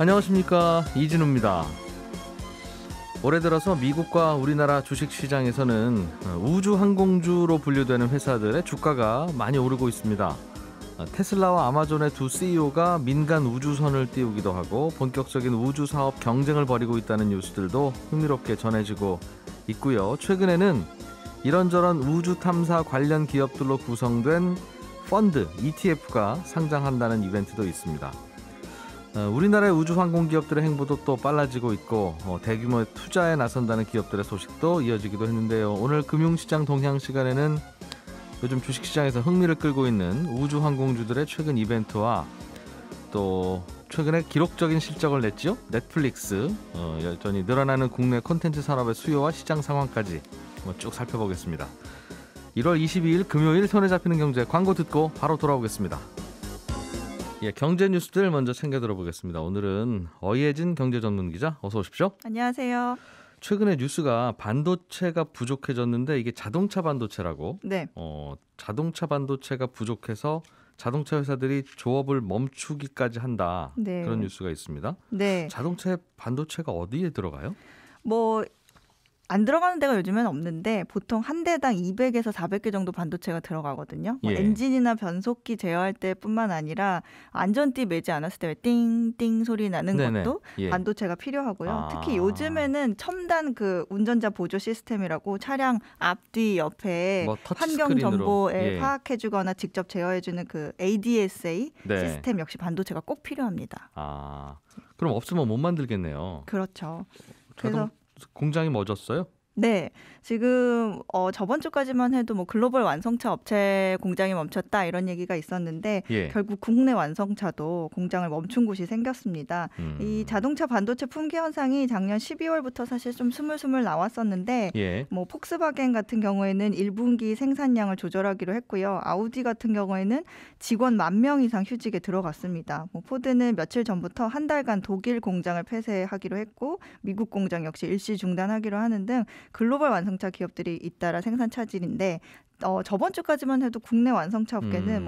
안녕하십니까, 이진우입니다. 올해 들어서 미국과 우리나라 주식시장에서는 우주항공주로 분류되는 회사들의 주가가 많이 오르고 있습니다. 테슬라와 아마존의 두 CEO가 민간 우주선을 띄우기도 하고 본격적인 우주사업 경쟁을 벌이고 있다는 뉴스들도 흥미롭게 전해지고 있고요. 최근에는 이런저런 우주 탐사 관련 기업들로 구성된 펀드, ETF가 상장한다는 이벤트도 있습니다. 우리나라의 우주항공기업들의 행보도 또 빨라지고 있고 대규모의 투자에 나선다는 기업들의 소식도 이어지기도 했는데요. 오늘 금융시장 동향 시간에는 요즘 주식시장에서 흥미를 끌고 있는 우주항공주들의 최근 이벤트와 또 최근에 기록적인 실적을 냈죠. 넷플릭스, 여전히 늘어나는 국내 콘텐츠 산업의 수요와 시장 상황까지 쭉 살펴보겠습니다. 1월 22일 금요일 손에 잡히는 경제 광고 듣고 바로 돌아오겠습니다. 경제 뉴스들 먼저 챙겨 들어보겠습니다. 오늘은 어예진 경제전문기자, 어서 오십시오. 안녕하세요. 최근에 뉴스가 반도체가 부족해졌는데 이게 자동차 반도체라고. 네. 자동차 반도체가 부족해서 자동차 회사들이 조업을 멈추기까지 한다. 네. 그런 뉴스가 있습니다. 네. 자동차 반도체가 어디에 들어가요? 안 들어가는 데가 요즘엔 없는데 보통 한 대당 200에서 400개 정도 반도체가 들어가거든요. 엔진이나 변속기 제어할 때뿐만 아니라 안전띠 매지 않았을 때 띵띵 소리 나는 것도 반도체가 필요하고요. 특히 요즘에는 첨단 그 운전자 보조 시스템이라고 차량 앞뒤 옆에 환경 정보에 파악해주거나 직접 제어해주는 그 ADSA 시스템 역시 반도체가 꼭 필요합니다. 그럼 없으면 못 만들겠네요. 그렇죠. 그래서 공장이 멎었어요? 네. 지금 저번 주까지만 해도 글로벌 완성차 업체 공장이 멈췄다 이런 얘기가 있었는데 결국 국내 완성차도 공장을 멈춘 곳이 생겼습니다. 이 자동차 반도체 품귀 현상이 작년 12월부터 사실 좀 스물스물 나왔었는데 폭스바겐 같은 경우에는 1분기 생산량을 조절하기로 했고요. 아우디 같은 경우에는 직원 10,000명 이상 휴직에 들어갔습니다. 포드는 며칠 전부터 한 달간 독일 공장을 폐쇄하기로 했고 미국 공장 역시 일시 중단하기로 하는 등 글로벌 완성차 기업들이 잇따라 생산 차질인데 저번 주까지만 해도 국내 완성차 업계는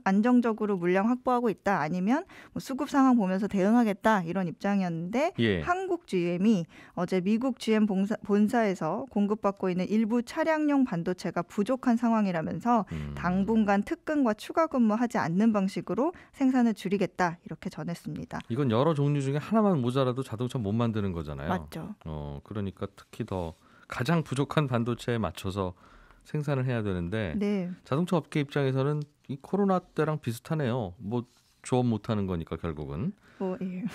안정적으로 물량 확보하고 있다 아니면 수급 상황 보면서 대응하겠다 이런 입장이었는데 한국 GM이 어제 미국 GM 본사에서 공급받고 있는 일부 차량용 반도체가 부족한 상황이라면서 당분간 특근과 추가 근무하지 않는 방식으로 생산을 줄이겠다 이렇게 전했습니다. 이건 여러 종류 중에 하나만 모자라도 자동차 못 만드는 거잖아요. 맞죠. 그러니까 특히 더 가장 부족한 반도체에 맞춰서 생산을 해야 되는데 자동차 업계 입장에서는 이 코로나 때랑 비슷하네요. 조업 못하는 거니까 결국은.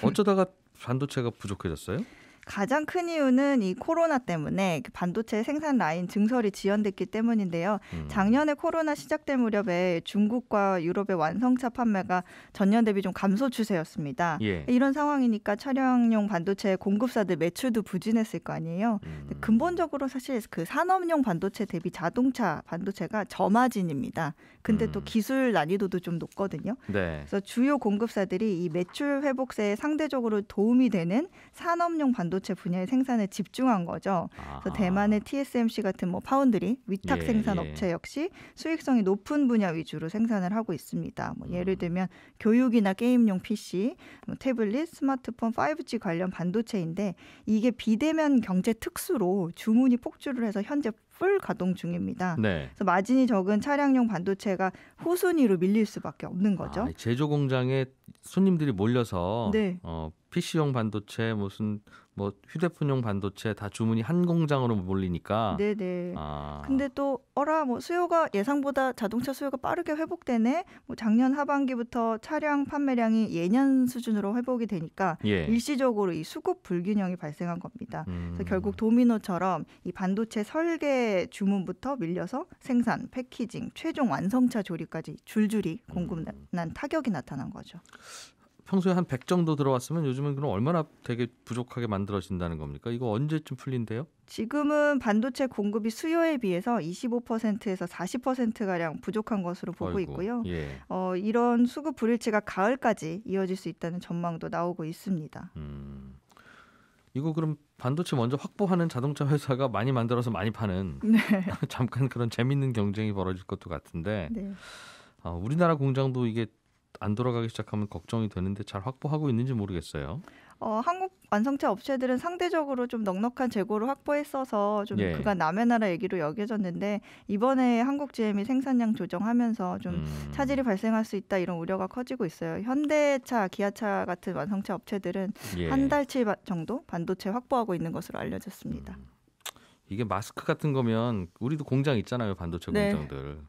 어쩌다가 반도체가 부족해졌어요? 가장 큰 이유는 이 코로나 때문에 반도체 생산 라인 증설이 지연됐기 때문인데요. 작년에 코로나 시작될 무렵에 중국과 유럽의 완성차 판매가 전년 대비 좀 감소 추세였습니다. 이런 상황이니까 차량용 반도체 공급사들 매출도 부진했을 거 아니에요. 근본적으로 사실 그 산업용 반도체 대비 자동차 반도체가 저마진입니다. 근데 또 기술 난이도도 좀 높거든요. 그래서 주요 공급사들이 이 매출 회복세에 상대적으로 도움이 되는 산업용 반도체 분야의 생산에 집중한 거죠. 그래서 대만의 TSMC 같은 파운드리, 위탁 생산 업체 역시 수익성이 높은 분야 위주로 생산을 하고 있습니다. 예를 들면 교육이나 게임용 PC, 태블릿, 스마트폰, 5G 관련 반도체인데 이게 비대면 경제 특수로 주문이 폭주를 해서 현재 풀 가동 중입니다. 그래서 마진이 적은 차량용 반도체가 후순위로 밀릴 수밖에 없는 거죠. 제조 공장에 손님들이 몰려서 PC용 반도체 휴대폰용 반도체 다 주문이 한 공장으로 몰리니까. 근데 또 수요가 예상보다 자동차 수요가 빠르게 회복되네. 작년 하반기부터 차량 판매량이 예년 수준으로 회복이 되니까 일시적으로 이 수급 불균형이 발생한 겁니다. 그래서 결국 도미노처럼 이 반도체 설계 주문부터 밀려서 생산, 패키징, 최종 완성차 조립까지 줄줄이 공급난 타격이 나타난 거죠. 평소에 한 100 정도 들어왔으면 요즘은 그럼 얼마나 되게 부족하게 만들어진다는 겁니까? 이거 언제쯤 풀린대요? 지금은 반도체 공급이 수요에 비해서 25%에서 40%가량 부족한 것으로 보고 있고요. 이런 수급 불일치가 가을까지 이어질 수 있다는 전망도 나오고 있습니다. 이거 그럼 반도체 먼저 확보하는 자동차 회사가 많이 만들어서 많이 파는 잠깐 그런 재밌는 경쟁이 벌어질 것도 같은데 우리나라 공장도 이게 안 돌아가기 시작하면 걱정이 되는데 잘 확보하고 있는지 모르겠어요. 한국 완성차 업체들은 상대적으로 좀 넉넉한 재고를 확보했어서 좀 예. 그간 남의 나라 얘기로 여겨졌는데 이번에 한국 GM이 생산량 조정하면서 좀 차질이 발생할 수 있다 이런 우려가 커지고 있어요. 현대차, 기아차 같은 완성차 업체들은 예. 한 달치 정도 반도체 확보하고 있는 것으로 알려졌습니다. 이게 마스크 같은 거면 우리도 공장 있잖아요. 반도체 네. 공장들.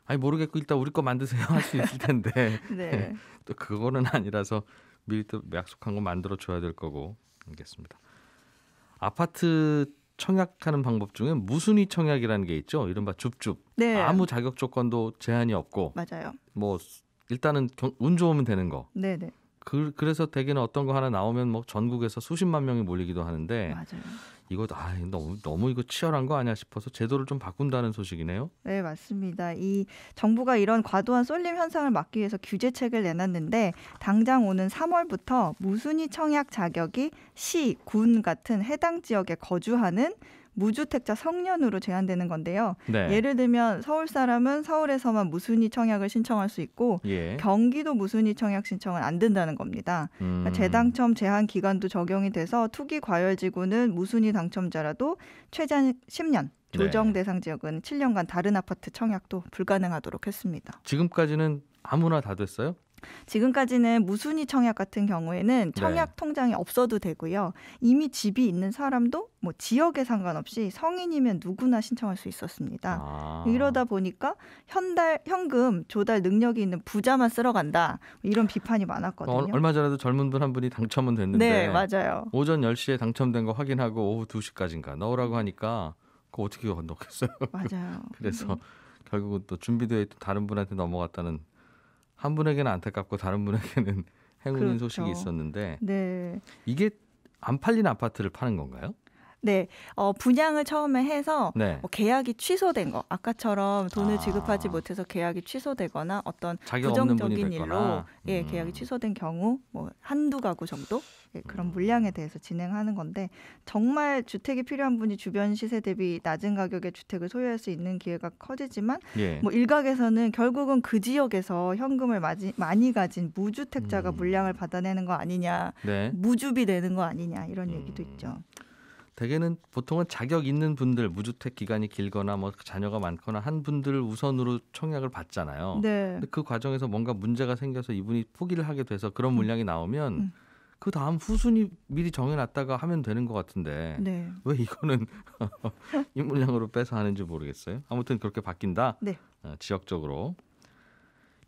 아니 모르겠고 일단 우리 거 만드세요 할 수 있을 텐데 네. 또 그거는 아니라서 미리 또 약속한 거 만들어 줘야 될 거고. 알겠습니다. 아파트 청약하는 방법 중에 무순위 청약이라는 게 있죠. 이른바 줍줍. 네. 아무 자격 조건도 제한이 없고 맞아요. 뭐 일단은 운 좋으면 되는 거. 네네. 그래서 대개는 어떤 거 하나 나오면 뭐 전국에서 수십만 명이 몰리기도 하는데 맞아요. 이거 너무 이거 치열한 거 아니야 싶어서 제도를 좀 바꾼다는 소식이네요. 네, 맞습니다. 이 정부가 이런 과도한 쏠림 현상을 막기 위해서 규제책을 내놨는데 당장 오는 3월부터 무순위 청약 자격이 시, 군 같은 해당 지역에 거주하는 무주택자 성년으로 제한되는 건데요. 네. 예를 들면 서울 사람은 서울에서만 무순위 청약을 신청할 수 있고 예. 경기도 무순위 청약 신청은 안 된다는 겁니다. 그러니까 재당첨 제한 기간도 적용이 돼서 투기 과열지구는 무순위 당첨자라도 최장 10년, 조정 대상 지역은 7년간 다른 아파트 청약도 불가능하도록 했습니다. 지금까지는 아무나 다 됐어요? 지금까지는 무순위 청약 같은 경우에는 청약 통장이 없어도 되고요. 이미 집이 있는 사람도 뭐 지역에 상관없이 성인이면 누구나 신청할 수 있었습니다. 이러다 보니까 현금 조달 능력이 있는 부자만 쓸어 간다. 이런 비판이 많았거든요. 얼마 전에도 젊은 분 한 분이 당첨은 됐는데 네, 맞아요. 오전 10시에 당첨된 거 확인하고 오후 2시까지인가 넣으라고 하니까 그거 어떻게 넣겠어요? 맞아요. 그래서 결국은 또 준비되어 있던 다른 분한테 넘어갔다는 한 분에게는 안타깝고 다른 분에게는 행운인 그렇죠. 소식이 있었는데 네. 이게 안 팔린 아파트를 파는 건가요? 네, 분양을 처음에 해서 네. 뭐 계약이 취소된 거, 아까처럼 돈을 지급하지 못해서 계약이 취소되거나 어떤 부정적인 일로 계약이 취소된 경우 뭐 한두 가구 정도 그런 물량에 대해서 진행하는 건데 정말 주택이 필요한 분이 주변 시세 대비 낮은 가격에 주택을 소유할 수 있는 기회가 커지지만 뭐 일각에서는 결국은 그 지역에서 현금을 많이 가진 무주택자가 물량을 받아내는 거 아니냐, 무주비 되는 거 아니냐 이런 얘기도 있죠. 대개는 보통은 자격 있는 분들, 무주택 기간이 길거나 뭐 자녀가 많거나 한 분들을 우선으로 청약을 받잖아요. 네. 근데 그 과정에서 뭔가 문제가 생겨서 이분이 포기를 하게 돼서 그런 물량이 나오면 그 다음 후순위 미리 정해놨다가 하면 되는 것 같은데 왜 이거는 이 물량으로 빼서 하는지 모르겠어요. 아무튼 그렇게 바뀐다. 지역적으로.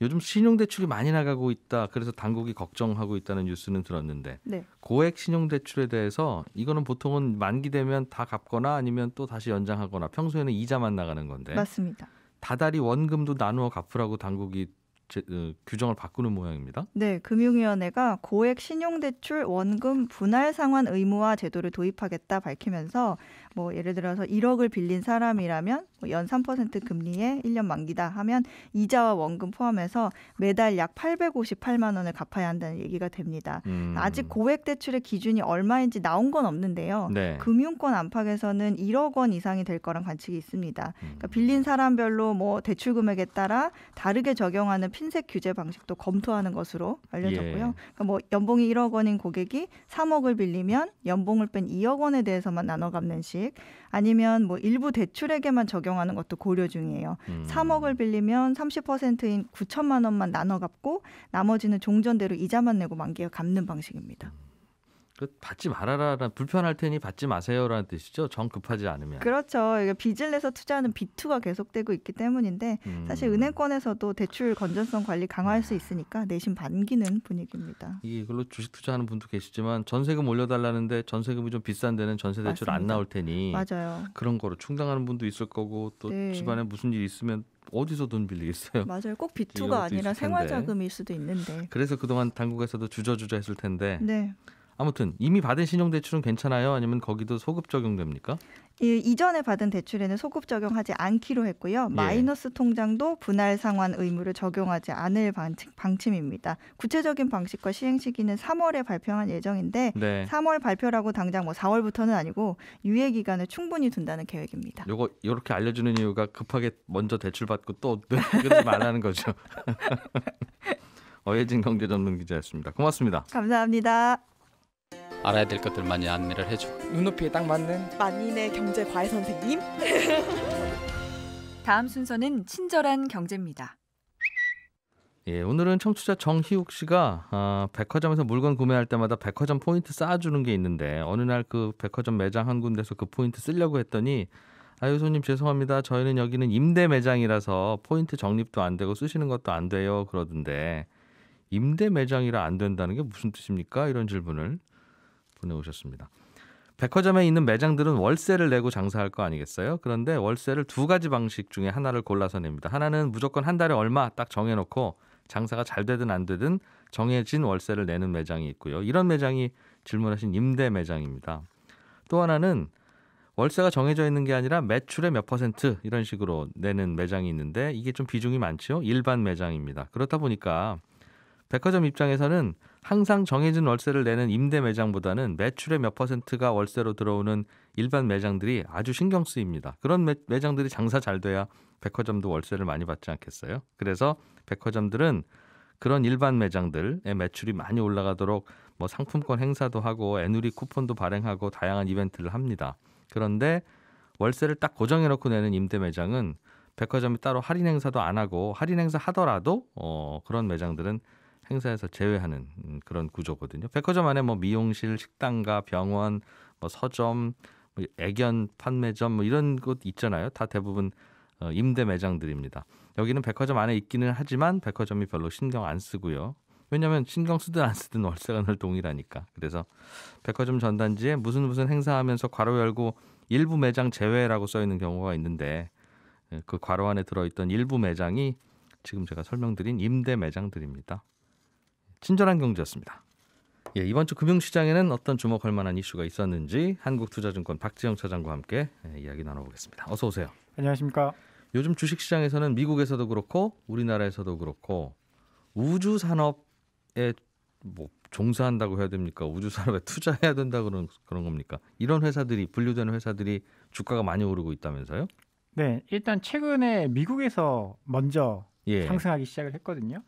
요즘 신용대출이 많이 나가고 있다. 그래서 당국이 걱정하고 있다는 뉴스는 들었는데 고액 신용대출에 대해서 이거는 보통은 만기되면 다 갚거나 아니면 또 다시 연장하거나 평소에는 이자만 나가는 건데 맞습니다. 다달이 원금도 나누어 갚으라고 당국이 규정을 바꾸는 모양입니다. 네, 금융위원회가 고액 신용대출 원금 분할 상환 의무화 제도를 도입하겠다 밝히면서 뭐 예를 들어서 1억을 빌린 사람이라면 연 3% 금리에 1년 만기다 하면 이자와 원금 포함해서 매달 약 858만 원을 갚아야 한다는 얘기가 됩니다. 아직 고액 대출의 기준이 얼마인지 나온 건 없는데요. 금융권 안팎에서는 1억 원 이상이 될 거란 관측이 있습니다. 그러니까 빌린 사람별로 뭐 대출 금액에 따라 다르게 적용하는 핀셋 규제 방식도 검토하는 것으로 알려졌고요. 그러니까 뭐 연봉이 1억 원인 고객이 3억을 빌리면 연봉을 뺀 2억 원에 대해서만 나눠 갚는 식, 아니면 뭐 일부 대출에게만 적용하는 것도 고려 중이에요. 3억을 빌리면 30%인 9천만 원만 나눠 갚고 나머지는 종전대로 이자만 내고 만기에 갚는 방식입니다. 받지 말아라, 불편할 테니 받지 마세요라는 뜻이죠. 정 급하지 않으면. 그렇죠. 이게 빚을 내서 투자하는 B2가 계속되고 있기 때문인데 사실 은행권에서도 대출 건전성 관리 강화할 수 있으니까 내심 반기는 분위기입니다. 이걸로 주식 투자하는 분도 계시지만 전세금 올려달라는데 전세금이 좀 비싼 데는 전세 대출 맞습니다. 안 나올 테니 맞아요. 그런 거로 충당하는 분도 있을 거고 또 집안에 무슨 일이 있으면 어디서 돈 빌리겠어요? 맞아요. 꼭 B2가 아니라 생활자금일 수도 있는데. 그래서 그동안 당국에서도 주저주저 했을 텐데. 아무튼 이미 받은 신용대출은 괜찮아요? 아니면 거기도 소급 적용됩니까? 이전에 받은 대출에는 소급 적용하지 않기로 했고요. 마이너스 통장도 분할 상환 의무를 적용하지 않을 방침입니다. 구체적인 방식과 시행 시기는 3월에 발표할 예정인데 3월 발표라고 당장 뭐 4월부터는 아니고 유예 기간을 충분히 둔다는 계획입니다. 요거 이렇게 알려주는 이유가 급하게 먼저 대출 받고 또 그러지 말라는 거죠. 어예진 경제전문기자였습니다. 고맙습니다. 감사합니다. 알아야 될 것들 많이 안내를 해주고 눈높이에 딱 맞는 만인의 경제 과외 선생님. 다음 순서는 친절한 경제입니다. 예, 오늘은 청취자 정희욱 씨가 백화점에서 물건 구매할 때마다 백화점 포인트 쌓아주는 게 있는데 어느 날 그 백화점 매장 한 군데서 그 포인트 쓰려고 했더니 아유 손님 죄송합니다. 저희는 여기는 임대 매장이라서 포인트 적립도 안 되고 쓰시는 것도 안 돼요. 그러던데 임대 매장이라 안 된다는 게 무슨 뜻입니까? 이런 질문을 보내오셨습니다. 백화점에 있는 매장들은 월세를 내고 장사할 거 아니겠어요? 그런데 월세를 두 가지 방식 중에 하나를 골라서 냅니다. 하나는 무조건 한 달에 얼마 딱 정해놓고 장사가 잘 되든 안 되든 정해진 월세를 내는 매장이 있고요. 이런 매장이 질문하신 임대 매장입니다. 또 하나는 월세가 정해져 있는 게 아니라 매출의 몇 퍼센트 이런 식으로 내는 매장이 있는데 이게 좀 비중이 많죠. 일반 매장입니다. 그렇다 보니까 백화점 입장에서는 항상 정해진 월세를 내는 임대 매장보다는 매출의 몇 퍼센트가 월세로 들어오는 일반 매장들이 아주 신경 쓰입니다. 그런 매장들이 장사 잘 돼야 백화점도 월세를 많이 받지 않겠어요? 그래서 백화점들은 그런 일반 매장들의 매출이 많이 올라가도록 뭐 상품권 행사도 하고 애누리 쿠폰도 발행하고 다양한 이벤트를 합니다. 그런데 월세를 딱 고정해놓고 내는 임대 매장은 백화점이 따로 할인 행사도 안 하고 할인 행사 하더라도 그런 매장들은 행사에서 제외하는 그런 구조거든요. 백화점 안에 뭐 미용실, 식당가, 병원, 뭐 서점, 뭐 애견 판매점 뭐 이런 곳 있잖아요. 다 대부분 임대 매장들입니다. 여기는 백화점 안에 있기는 하지만 백화점이 별로 신경 안 쓰고요. 왜냐하면 신경 쓰든 안 쓰든 월세가 늘 동일하니까. 그래서 백화점 전단지에 무슨 행사하면서 괄호 열고 일부 매장 제외라고 써 있는 경우가 있는데 그 괄호 안에 들어있던 일부 매장이 지금 제가 설명드린 임대 매장들입니다. 친절한 경제였습니다. 예, 이번 주 금융시장에는 어떤 주목할 만한 이슈가 있었는지 한국투자증권 박지영 차장과 함께 이야기 나눠보겠습니다. 어서 오세요. 안녕하십니까. 요즘 주식시장에서는 미국에서도 그렇고 우리나라에서도 그렇고 우주 산업에 뭐 종사한다고 해야 됩니까? 우주 산업에 투자해야 된다 그런 겁니까? 이런 회사들이 분류되는 회사들이 주가가 많이 오르고 있다면서요? 네, 일단 최근에 미국에서 먼저 예. 상승하기 시작을 했거든요.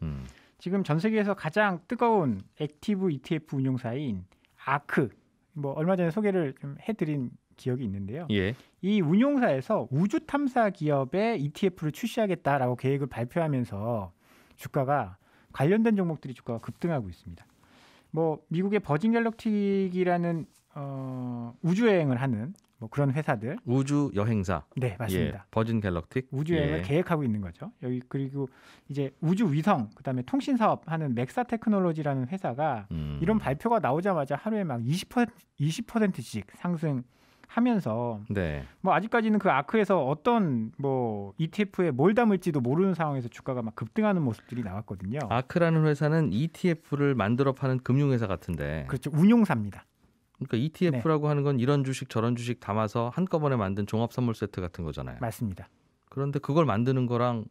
지금 전 세계에서 가장 뜨거운 액티브 ETF 운용사인 아크, 뭐 얼마 전에 소개를 좀 해드린 기억이 있는데요. 예. 이 운용사에서 우주 탐사 기업의 ETF를 출시하겠다라고 계획을 발표하면서 주가가 관련된 종목들이 주가가 급등하고 있습니다. 뭐 미국의 버진 갤럭틱이라는 우주 여행을 하는 뭐 그런 회사들. 우주 여행사. 네, 맞습니다. 예. 버진 갤럭틱. 우주 여행을 예. 계획하고 있는 거죠. 여기 그리고 이제 우주 위성, 그다음에 통신 사업 하는 맥사 테크놀로지라는 회사가 이런 발표가 나오자마자 하루에 막 20%씩 상승하면서 네. 뭐 아직까지는 그 아크에서 어떤 뭐 ETF에 뭘 담을지도 모르는 상황에서 주가가 막 급등하는 모습들이 나왔거든요. 아크라는 회사는 ETF를 만들어 파는 금융회사 같은데. 그렇죠. 운용사입니다. 그러니까 ETF라고 하는 건 이런 주식 저런 주식 담아서 한꺼번에 만든 종합 선물 세트 같은 거잖아요. 맞습니다. 그런데 그걸 만드는 거랑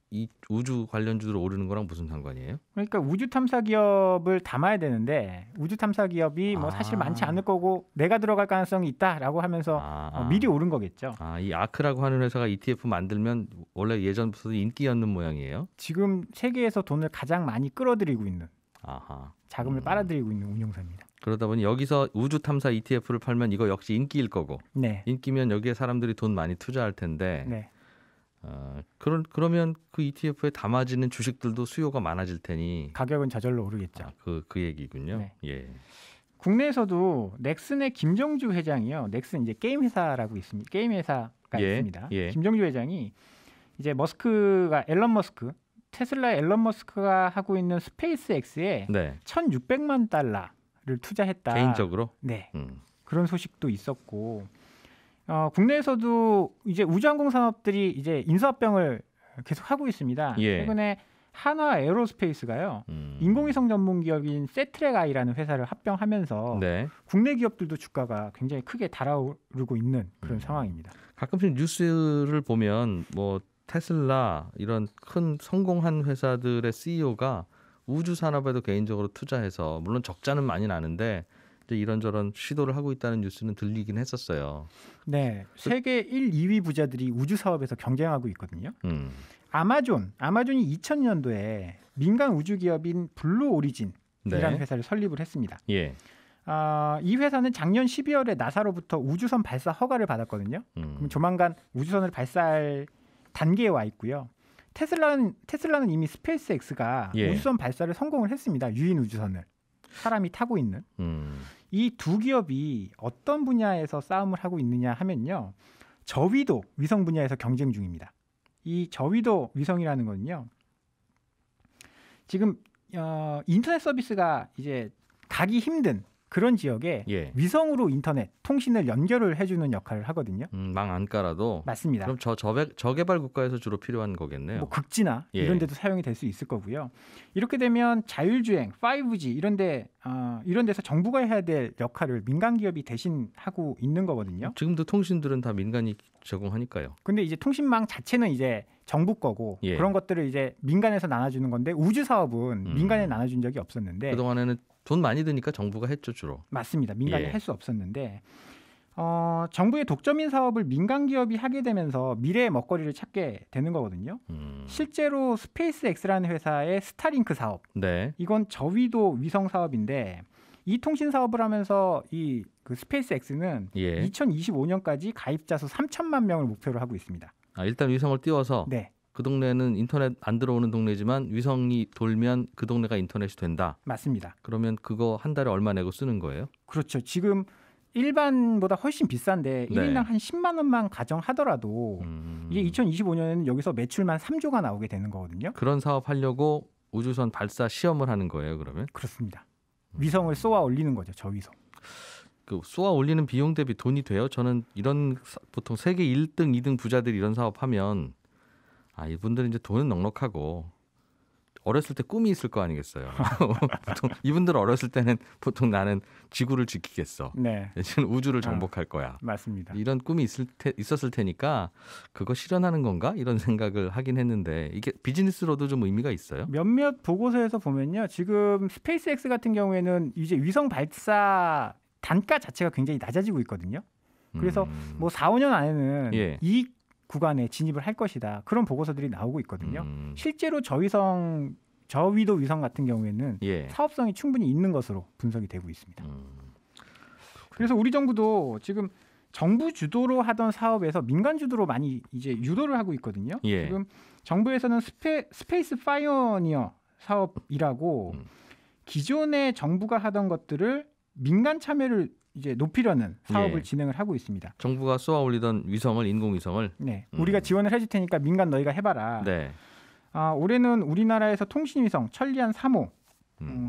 이 우주 관련주로 오르는 거랑 무슨 상관이에요? 그러니까 우주 탐사 기업을 담아야 되는데 우주 탐사 기업이 뭐 사실 많지 않을 거고 내가 들어갈 가능성이 있다라고 하면서 미리 오른 거겠죠. 이 아크라고 하는 회사가 ETF 만들면 원래 예전부터 인기였는 모양이에요? 지금 세계에서 돈을 가장 많이 끌어들이고 있는 아하. 자금을 빨아들이고 있는 운용사입니다. 그러다 보니 여기서 우주 탐사 ETF를 팔면 이거 역시 인기일 거고 네. 인기면 여기에 사람들이 돈 많이 투자할 텐데 네. 그러면 그 ETF에 담아지는 주식들도 수요가 많아질 테니 가격은 저절로 오르겠죠. 그 얘기군요. 네. 예. 국내에서도 넥슨의 김정주 회장이요. 넥슨 이제 게임 회사라고 있습니다. 게임 회사가 예. 있습니다. 예. 김정주 회장이 이제 앨런 머스크 테슬라의 앨런 머스크가 하고 있는 스페이스X에 네. 1,600만 달러를 투자했다. 개인적으로? 네. 그런 소식도 있었고 국내에서도 이제 우주항공 산업들이 이제 인수합병을 계속 하고 있습니다. 예. 최근에 한화 에어로스페이스가요. 인공위성 전문 기업인 세트랙아이라는 회사를 합병하면서 네. 국내 기업들도 주가가 굉장히 크게 달아오르고 있는 그런 상황입니다. 가끔씩 뉴스를 보면 뭐 테슬라 이런 큰 성공한 회사들의 CEO가 우주 산업에도 개인적으로 투자해서 물론 적자는 많이 나는데 이제 이런저런 시도를 하고 있다는 뉴스는 들리긴 했었어요. 네, 세계 1, 2위 부자들이 우주 사업에서 경쟁하고 있거든요. 아마존이 2000년도에 민간 우주 기업인 블루 오리진이라는 네. 회사를 설립을 했습니다. 예. 이 회사는 작년 12월에 나사로부터 우주선 발사 허가를 받았거든요. 그럼 조만간 우주선을 발사할 단계에 와 있고요. 테슬라는 이미 스페이스X가 예. 우주선 발사를 성공을 했습니다. 유인 우주선을 사람이 타고 있는. 이 두 기업이 어떤 분야에서 싸움을 하고 있느냐 하면요. 저위도 위성 분야에서 경쟁 중입니다. 이 저위도 위성이라는 거는요. 지금 인터넷 서비스가 이제 가기 힘든 그런 지역에 예. 위성으로 인터넷 통신을 연결을 해주는 역할을 하거든요. 망 안 깔아도. 맞습니다. 그럼 저개발 국가에서 주로 필요한 거겠네요. 뭐 극지나 예. 이런 데도 사용이 될 수 있을 거고요. 이렇게 되면 자율주행, 5G 이런 데서 정부가 해야 될 역할을 민간 기업이 대신 하고 있는 거거든요. 지금도 통신들은 다 민간이 제공하니까요. 근데 이제 통신망 자체는 이제 정부 거고 예. 그런 것들을 이제 민간에서 나눠주는 건데 우주 사업은 민간에 나눠준 적이 없었는데 그동안에는 돈 많이 드니까 정부가 했죠, 주로. 맞습니다. 민간이 예. 할 수 없었는데 정부의 독점인 사업을 민간 기업이 하게 되면서 미래의 먹거리를 찾게 되는 거거든요. 실제로 스페이스X라는 회사의 스타링크 사업, 네. 이건 저위도 위성 사업인데 이 통신 사업을 하면서 그 스페이스X는 예. 2025년까지 가입자 수 3천만 명을 목표로 하고 있습니다. 일단 위성을 띄워서 네, 그 동네는 인터넷 안 들어오는 동네지만 위성이 돌면 그 동네가 인터넷이 된다. 맞습니다. 그러면 그거 한 달에 얼마 내고 쓰는 거예요? 그렇죠. 지금 일반보다 훨씬 비싼데 네. 1인당 한 10만 원만 가정하더라도 이게 2025년에는 여기서 매출만 3조가 나오게 되는 거거든요. 그런 사업 하려고 우주선 발사 시험을 하는 거예요, 그러면? 그렇습니다. 위성을 쏘아 올리는 거죠. 저위성. 그 쏘아 올리는 비용 대비 돈이 돼요? 저는 보통 세계 1등, 2등 부자들이 이런 사업 하면 이분들은 이제 돈은 넉넉하고 어렸을 때 꿈이 있을 거 아니겠어요. 보통 이분들 어렸을 때는 보통 나는 지구를 지키겠어. 네, 내지는 우주를 정복할 거야. 맞습니다. 이런 꿈이 있었을 테니까 그거 실현하는 건가? 이런 생각을 하긴 했는데 이게 비즈니스로도 좀 의미가 있어요? 몇몇 보고서에서 보면요. 지금 스페이스X 같은 경우에는 이제 위성 발사 단가 자체가 굉장히 낮아지고 있거든요. 그래서 뭐 4, 5년 안에는 예. 이 구간에 진입을 할 것이다. 그런 보고서들이 나오고 있거든요. 실제로 저위도 위성 같은 경우에는 예. 사업성이 충분히 있는 것으로 분석이 되고 있습니다. 그래서 우리 정부도 지금 정부 주도로 하던 사업에서 민간 주도로 많이 이제 유도를 하고 있거든요. 예. 지금 정부에서는 스페이스 파이오니어 사업이라고 기존의 정부가 하던 것들을 민간 참여를 이제 높이려는 사업을 예. 진행을 하고 있습니다. 정부가 쏘아 올리던 위성을 인공위성을 네, 우리가 지원을 해줄 테니까 민간 너희가 해봐라. 네. 올해는 우리나라에서 통신위성 천리안 3호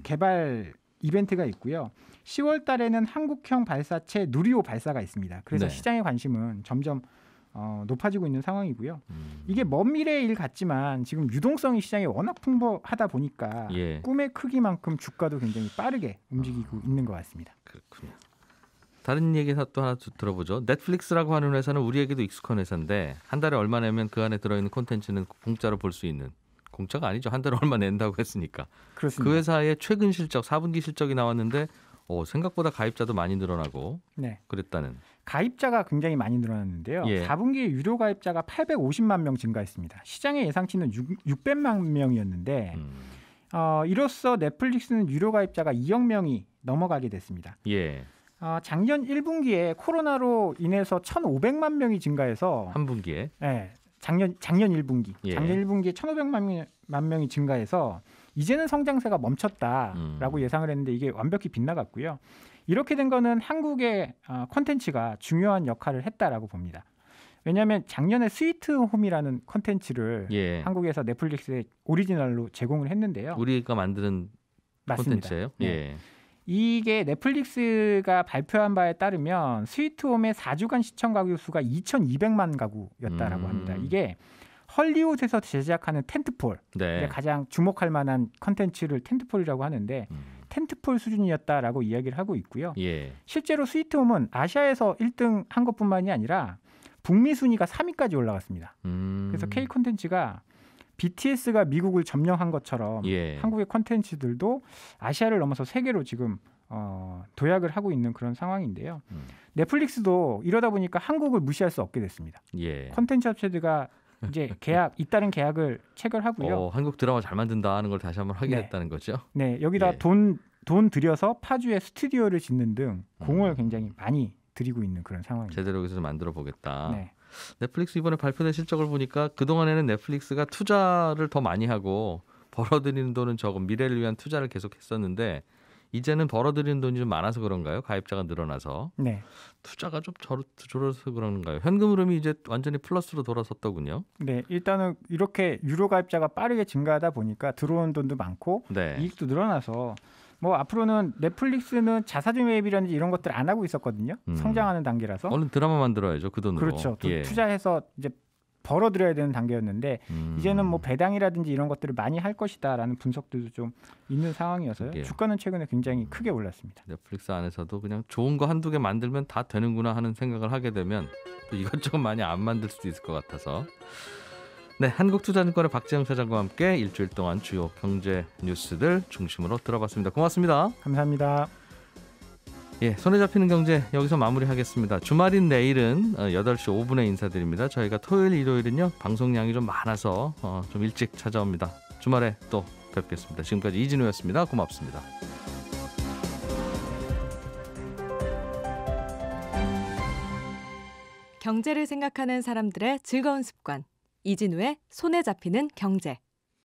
개발 이벤트가 있고요. 10월 달에는 한국형 발사체 누리호 발사가 있습니다. 그래서 네. 시장의 관심은 점점 높아지고 있는 상황이고요. 이게 먼 미래의 일 같지만 지금 유동성이 시장에 워낙 풍부하다 보니까 예. 꿈의 크기만큼 주가도 굉장히 빠르게 움직이고 있는 것 같습니다. 그렇군요. 다른 얘기 또 하나 들어보죠. 넷플릭스라고 하는 회사는 우리에게도 익숙한 회사인데 한 달에 얼마 내면 그 안에 들어있는 콘텐츠는 공짜로 볼 수 있는, 공짜가 아니죠. 한 달에 얼마 낸다고 했으니까. 그렇습니다. 그 회사의 최근 실적, 4분기 실적이 나왔는데 생각보다 가입자도 많이 늘어나고 네. 그랬다는. 가입자가 굉장히 많이 늘어났는데요. 예. 4분기에 유료 가입자가 850만 명 증가했습니다. 시장의 예상치는 600만 명이었는데 이로써 넷플릭스는 유료 가입자가 2억 명이 넘어가게 됐습니다. 예. 작년 1분기에 코로나로 인해서 1,500만 명이 증가해서 한 분기에. 네, 작년 1분기. 예. 작년 1분기에 1,500만 명이 증가해서 이제는 성장세가 멈췄다라고 예상을 했는데 이게 완벽히 빗나갔고요. 이렇게 된 거는 한국의 콘텐츠가 중요한 역할을 했다라고 봅니다. 왜냐하면 작년에 스위트홈이라는 콘텐츠를 예. 한국에서 넷플릭스에 오리지널로 제공을 했는데요. 우리가 만드는 맞습니다. 콘텐츠예요. 네. 예. 이게 넷플릭스가 발표한 바에 따르면 스위트홈의 4주간 시청 가구 수가 2,200만 가구였다라고 합니다. 이게 헐리우드에서 제작하는 텐트폴, 네. 가장 주목할 만한 컨텐츠를 텐트폴이라고 하는데 텐트폴 수준이었다라고 이야기를 하고 있고요. 예. 실제로 스위트홈은 아시아에서 1등 한 것뿐만이 아니라 북미 순위가 3위까지 올라갔습니다. 그래서 K 콘텐츠가 BTS가 미국을 점령한 것처럼 예. 한국의 콘텐츠들도 아시아를 넘어서 세계로 지금 도약을 하고 있는 그런 상황인데요. 넷플릭스도 이러다 보니까 한국을 무시할 수 없게 됐습니다. 예. 콘텐츠 업체들과 이제 잇따른 계약을 체결하고요. 한국 드라마 잘 만든다 하는 걸 다시 한번 확인했다는 거죠. 네, 여기다 예. 돈 들여서 파주에 스튜디오를 짓는 등 공을 굉장히 많이 들이고 있는 그런 상황입니다. 제대로 여기서 좀 만들어 보겠다. 네. 넷플릭스 이번에 발표된 실적을 보니까 그동안에는 넷플릭스가 투자를 더 많이 하고 벌어들이는 돈은 적은 미래를 위한 투자를 계속했었는데 이제는 벌어들이는 돈이 좀 많아서 그런가요? 가입자가 늘어나서 네. 투자가 좀 줄어서 그런가요? 현금 흐름이 이제 완전히 플러스로 돌아섰더군요. 네, 일단은 이렇게 유료 가입자가 빠르게 증가하다 보니까 들어오는 돈도 많고 네. 이익도 늘어나서 뭐 앞으로는 넷플릭스는 자사주 매입이라든지 이런 것들 안 하고 있었거든요. 성장하는 단계라서. 얼른 드라마 만들어야죠, 그 돈으로. 그렇죠. 예. 투자해서 이제 벌어들여야 되는 단계였는데 이제는 뭐 배당이라든지 이런 것들을 많이 할 것이다라는 분석들도 좀 있는 상황이어서요. 예. 주가는 최근에 굉장히 크게 올랐습니다. 넷플릭스 안에서도 그냥 좋은 거 한두 개 만들면 다 되는구나 하는 생각을 하게 되면 또 이것저것 많이 안 만들 수도 있을 것 같아서. 네, 한국투자증권의 박재영 차장과 함께 일주일 동안 주요 경제 뉴스들 중심으로 들어봤습니다. 고맙습니다. 감사합니다. 예, 손에 잡히는 경제 여기서 마무리하겠습니다. 주말인 내일은 8시 5분에 인사드립니다. 저희가 토요일, 일요일은요 방송량이 좀 많아서 좀 일찍 찾아옵니다. 주말에 또 뵙겠습니다. 지금까지 이진우였습니다. 고맙습니다. 경제를 생각하는 사람들의 즐거운 습관. 이진우의 손에 잡히는 경제.